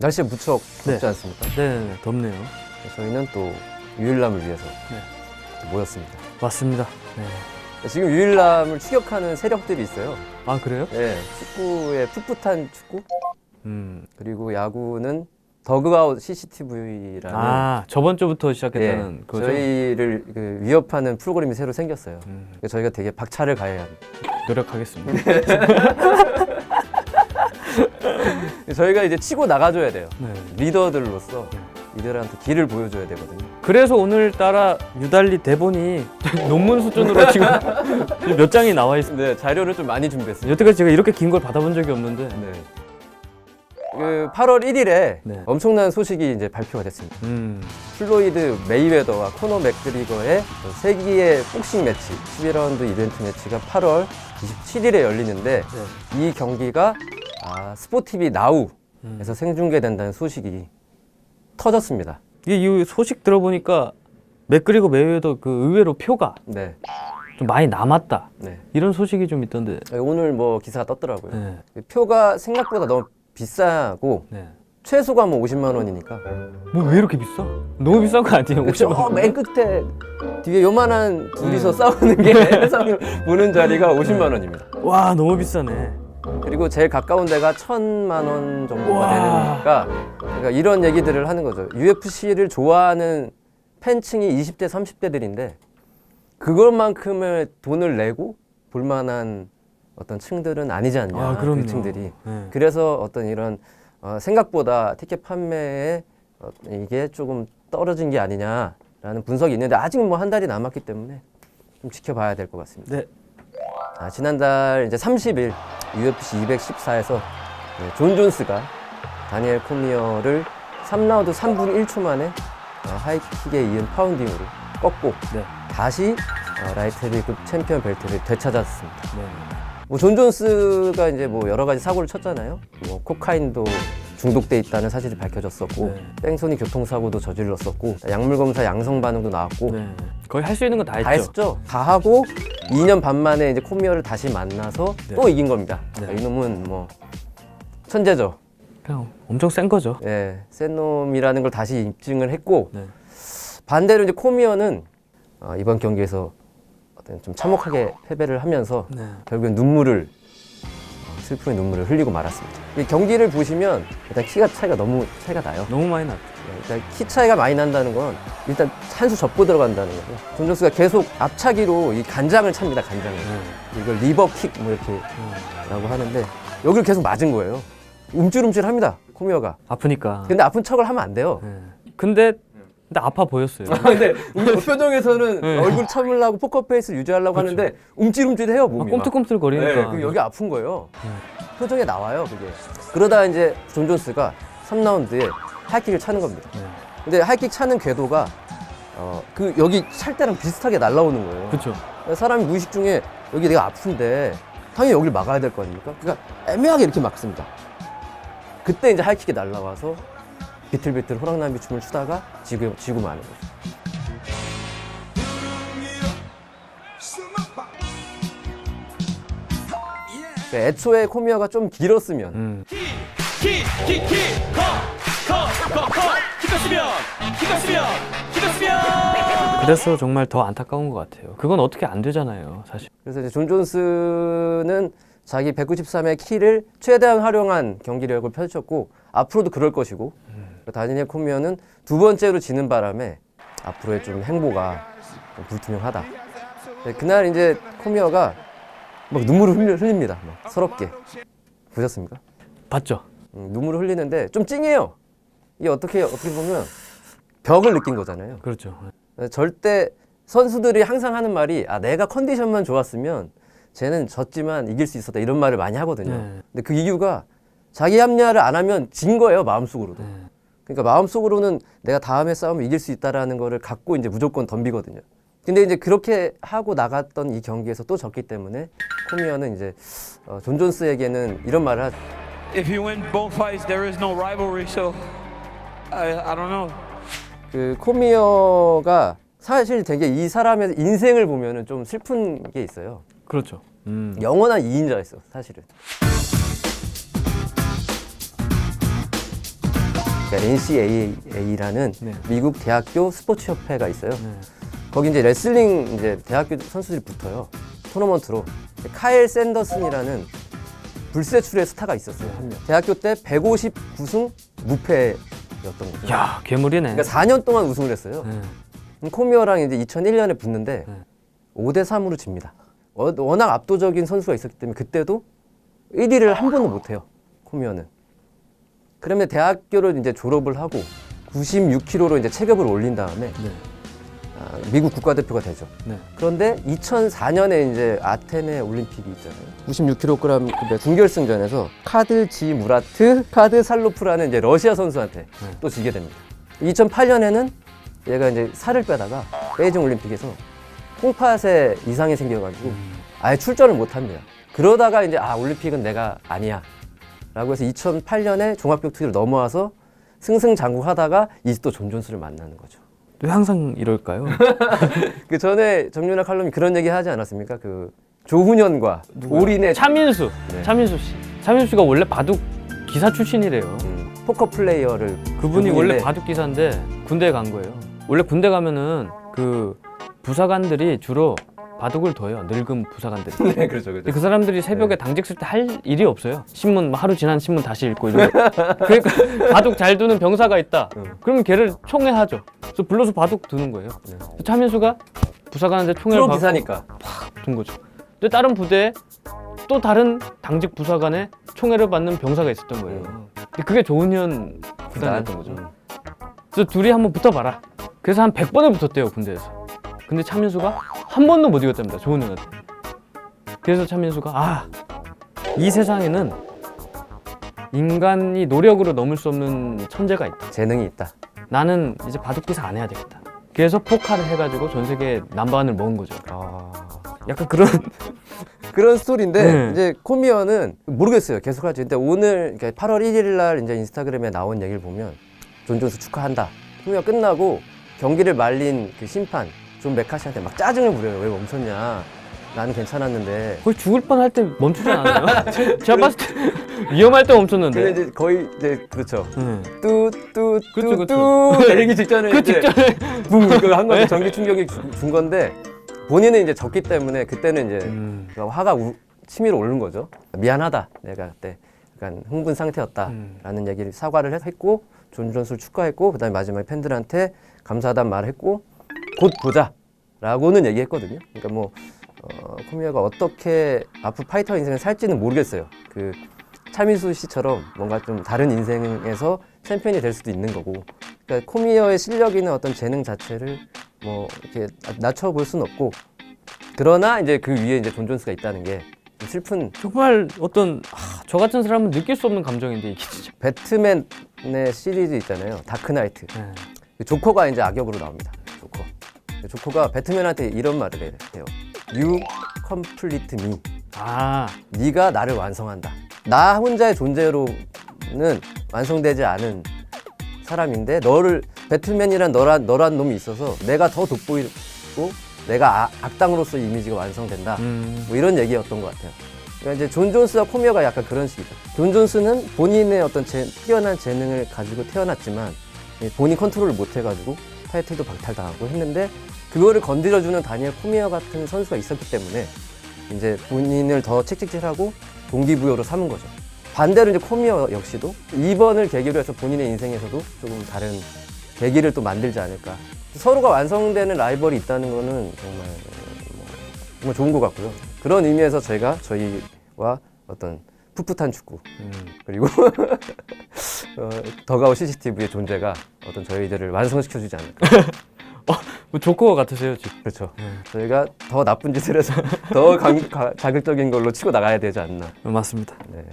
날씨가 무척 네. 덥지 않습니까? 네, 덥네요. 저희는 또 유일남을 위해서 네. 모였습니다. 맞습니다. 네. 지금 유일남을 추격하는 세력들이 있어요. 아, 그래요? 네, 축구의 풋풋한 축구, 음. 그리고 야구는 더그아웃 CCTV라는 아, 저번 주부터 시작했다는 그거죠? 저희를 위협하는 프로그램이 새로 생겼어요. 저희가 되게 박차를 가해야 합니다. 노력하겠습니다. 저희가 이제 치고 나가줘야 돼요. 네. 리더들로서 이들한테 길을 보여줘야 되거든요. 그래서 오늘따라 유달리 대본이 논문 수준으로 지금 몇 장이 나와 있습니다. 네, 자료를 좀 많이 준비했습니다. 여태까지 제가 이렇게 긴 걸 받아본 적이 없는데. 네. 그 8월 1일에 네. 엄청난 소식이 이제 발표가 됐습니다. 플로이드 메이웨더와 코너 맥그리거의 세기의 복싱 매치 11라운드 이벤트 매치가 8월 27일에 열리는데 이 경기가 스포티비 나우에서 생중계된다는 소식이 터졌습니다. 이게 이 소식 들어보니까 맥그리거 메이웨더 그 의외로 표가 네. 좀 많이 남았다. 네. 이런 소식이 좀 있던데. 오늘 뭐 기사가 떴더라고요. 네. 표가 생각보다 너무 비싸고 네. 최소가 뭐 50만 원이니까 뭐 왜 이렇게 비싸? 너무 비싼 거 아니에요? 50만 원. 맨 끝에 뒤에 요만한 둘이서 싸우는 게 해상을 보는 자리가 50만 원입니다. 와, 너무 비싸네. 그리고 제일 가까운 데가 1,000만 원 정도가 와. 되니까 그러니까 이런 얘기들을 하는 거죠. UFC를 좋아하는 팬층이 20대, 30대들인데 그것만큼의 돈을 내고 볼만한 어떤 층들은 아니지 않냐. 아, 그럼요. 그 층들이. 네. 그래서 어떤 이런 생각보다 티켓 판매에 이게 조금 떨어진 게 아니냐라는 분석이 있는데 아직 뭐 한 달이 남았기 때문에 좀 지켜봐야 될 것 같습니다. 네. 지난달 이제 30일 UFC 214에서 존 존스가 다니엘 코미어를 3라운드 3분 1초 만에 하이킥에 이은 파운딩으로 꺾고 네. 다시 라이트 헤비급 챔피언 벨트를 되찾았습니다. 네. 뭐 존 존스가 이제 뭐 여러 가지 사고를 쳤잖아요. 뭐 코카인도 중독돼 있다는 사실이 밝혀졌었고 네. 뺑소니 교통사고도 저질렀었고 약물 검사 양성 반응도 나왔고 네. 거의 할 수 있는 거 다 했죠. 다 했죠. 다 하고 2년 반 만에 이제 코미어를 다시 만나서 네. 또 이긴 겁니다. 네. 이놈은 뭐 천재죠. 그냥 엄청 센 거죠. 예, 센 놈이라는 걸 다시 입증을 했고 네. 반대로 이제 코미어는 이번 경기에서 어떤 좀 참혹하게 패배를 하면서 네. 결국엔 슬픔의 눈물을 흘리고 말았습니다. 이 경기를 보시면 일단 키가 차이가 너무 차이가 나요. 너무 많이 났죠. 일단 키 차이가 많이 난다는 건 일단 한 수 접고 들어간다는 거죠. 존 존스가 계속 앞차기로 이 간장을 찹니다. 간장을. 이걸 리버킥 뭐 이렇게 라고 하는데 여기를 계속 맞은 거예요. 움찔움찔합니다. 코미어가. 아프니까. 근데 아픈 척을 하면 안 돼요. 네. 근데 아파 보였어요. 근데 표정에서는 네. 얼굴 참으려고 포커페이스를 유지하려고 그렇죠. 하는데 움찔움찔해요 막 몸이. 꼼틀꼼틀 거리니까. 네, 그럼 여기 아픈 거예요. 표정에 나와요 그게. 그러다 이제 존 존스가 3라운드에 하이킥을 차는 겁니다. 네. 근데 하이킥 차는 궤도가 그 여기 찰 때랑 비슷하게 날라오는 거예요. 그렇죠. 사람이 무의식 중에 여기 내가 아픈데 당연히 여기를 막아야 될 거 아닙니까? 그러니까 애매하게 이렇게 막습니다. 그때 이제 하이킥이 날라와서 비틀비틀 호랑나비 춤을 추다가 지고 마는 거죠. 애초에 코미어가 좀 길었으면 그래서 정말 더 안타까운 것 같아요. 그건 어떻게 안 되잖아요, 사실. 그래서 이제 존 존스는 자기 193의 키를 최대한 활용한 경기력을 펼쳤고 앞으로도 그럴 것이고 다니엘 코미어는 두 번째로 지는 바람에 앞으로의 좀 행보가 좀 불투명하다. 그날 이제 코미어가 막 눈물을 흘립니다. 막 서럽게. 보셨습니까? 봤죠? 눈물을 흘리는데 좀 찡해요. 이게 어떻게 보면 벽을 느낀 거잖아요. 그렇죠. 절대 선수들이 항상 하는 말이 내가 컨디션만 좋았으면 쟤는 졌지만 이길 수 있었다 이런 말을 많이 하거든요. 네. 근데 그 이유가 자기 합리화를 안 하면 진 거예요, 마음속으로도. 네. 그러니까 마음속으로는 내가 다음에 싸우면 이길 수 있다라는 거를 갖고 이제 무조건 덤비거든요. 근데 이제 그렇게 하고 나갔던 이 경기에서 또 졌기 때문에 코미어는 이제 존 존스에게는 이런 말을 하죠. If you win both fights, there is no rivalry. So I don't know. 그 코미어가 사실 되게 이 사람의 인생을 보면은 좀 슬픈 게 있어요. 그렇죠. 영원한 2인자였어, 사실은. 그러니까 NCAA라는 네. 미국 대학교 스포츠 협회가 있어요. 네. 거기 이제 레슬링 이제 대학교 선수들이 붙어요. 토너먼트로. 카일 샌더슨이라는 불세출의 스타가 있었어요. 한 명. 대학교 때 159승 무패였던 거죠. 야, 괴물이네. 그러니까 4년 동안 우승을 했어요. 네. 코미어랑 이제 2001년에 붙는데 네. 5대 3으로 집니다. 워낙 압도적인 선수가 있었기 때문에 그때도 1위를 한 번도 못 해요. 코미어는. 그러면 대학교를 이제 졸업을 하고 96kg로 이제 체급을 올린 다음에 네. 미국 국가대표가 되죠. 네. 그런데 2004년에 이제 아테네 올림픽이 있잖아요. 96kg급의 준결승전에서 카드지 무라트 카드 살로프라는 이제 러시아 선수한테 또 지게 됩니다. 2008년에는 얘가 이제 살을 빼다가 베이징 올림픽에서 콩팥에 이상이 생겨가지고 아예 출전을 못 합니다. 그러다가 이제 올림픽은 내가 아니야 라고 해서 2008년에 종합격투기를 넘어와서 승승장구하다가 이제 또 존 존스를 만나는 거죠. 왜 항상 이럴까요? 그 전에 정윤아 칼럼이 그런 얘기 하지 않았습니까? 그 조훈현과 올인의 차민수. 네. 차민수 씨. 차민수 씨가 원래 바둑 기사 출신이래요. 포커 플레이어를 그분이 원래 그분인데 바둑 기사인데 군대에 간 거예요. 원래 군대 가면은 그 부사관들이 주로 바둑을 둬요. 늙은 부사관들이. 네, 그렇죠, 근데 그 사람들이 새벽에 네. 당직 쓸 때 할 일이 없어요. 신문 하루 지난 신문 다시 읽고 이런 거. 그러니까 바둑 잘 두는 병사가 있다. 그러면 걔를 총애하죠. 그래서 불러서 바둑 두는 거예요. 네. 그래서 차민수가 부사관한테 총애를 프로 받고 기사니까. 둔 거죠. 근데 다른 부대에 또 다른 당직 부사관의 총애를 받는 병사가 있었던 거예요. 근데 그게 조훈현 구단이었던 거죠. 그래서 둘이 한번 붙어봐라. 그래서 한 100번을 붙었대요, 군대에서. 근데 차민수가 한 번도 못 이겼답니다, 조훈현한테. 그래서 차민수가 이 세상에는 인간이 노력으로 넘을 수 없는 천재가 있다. 재능이 있다. 나는 이제 바둑기사 안 해야 되겠다. 그래서 포카를 해가지고 전 세계 넘버원을 먹은 거죠. 약간 그런 스토리인데 네. 이제 코미어는 모르겠어요. 계속 하죠. 근데 오늘 그러니까 8월 1일 날 이제 인스타그램에 나온 얘기를 보면 존 존스 축하한다. 코미어 끝나고 경기를 말린 그 심판 존 메카시한테 막 짜증을 부려요. 왜 멈췄냐? 나는 괜찮았는데. 거의 죽을 뻔할 때 멈추지 않았나요? 제가 봤을 때 위험할 때 멈췄는데. 근데 이제 거의 이제 그렇죠. 그쵸, 뚜뚜뚜뚜 내리기 직전에 그 이제 직전에 붕 이거 한 거죠. 전기 충격이 준 건데 본인은 이제 졌기 때문에 그때는 이제 화가 치밀어 오른 거죠. 미안하다. 내가 그때 약간 흥분 상태였다라는 얘기를 사과를 했고 존 존스를 축하했고 그다음에 마지막에 팬들한테 감사하다는 말을 했고 곧 보자라고는 얘기했거든요. 그러니까 뭐 코미어가 어떻게 앞으로 파이터 인생을 살지는 모르겠어요. 그 차민수 씨처럼 뭔가 좀 다른 인생에서 챔피언이 될 수도 있는 거고. 그러니까 코미어의 실력이나 어떤 재능 자체를 뭐 이렇게 낮춰볼 수는 없고. 그러나 이제 그 위에 이제 존 존스가 있다는 게 좀 슬픈. 정말 어떤 저 같은 사람은 느낄 수 없는 감정인데 이게 진짜. 배트맨의 시리즈 있잖아요. 다크나이트. 네. 조커가 이제 악역으로 나옵니다. 조커가 배트맨한테 이런 말을 해요. You complete me. 네가 나를 완성한다. 나 혼자의 존재로는 완성되지 않은 사람인데 너를 배트맨이란 너란 놈이 있어서 내가 더 돋보이고 내가 악당으로서의 이미지가 완성된다. 뭐 이런 얘기였던 것 같아요. 그러니까 이제 존 존스와 코미어가 약간 그런 식이죠. 존 존스는 본인의 어떤 뛰어난 재능을 가지고 태어났지만 본인 컨트롤을 못 해가지고 타이틀도 박탈당하고 했는데 그거를 건드려주는 다니엘 코미어 같은 선수가 있었기 때문에 이제 본인을 더 책찍질하고 동기부여로 삼은 거죠. 반대로 이제 코미어 역시도 이번을 계기로 해서 본인의 인생에서도 조금 다른 계기를 또 만들지 않을까. 서로가 완성되는 라이벌이 있다는 거는 정말 좋은 것 같고요. 그런 의미에서 저희와 어떤 풋풋한 축구 그리고 더가우 CCTV의 존재가 어떤 저희들을 완성시켜주지 않을까. 뭐 조커 같으세요 지금. 그렇죠. 저희가 더 나쁜 짓을 해서 더 자극적인 걸로 치고 나가야 되지 않나. 맞습니다. 네.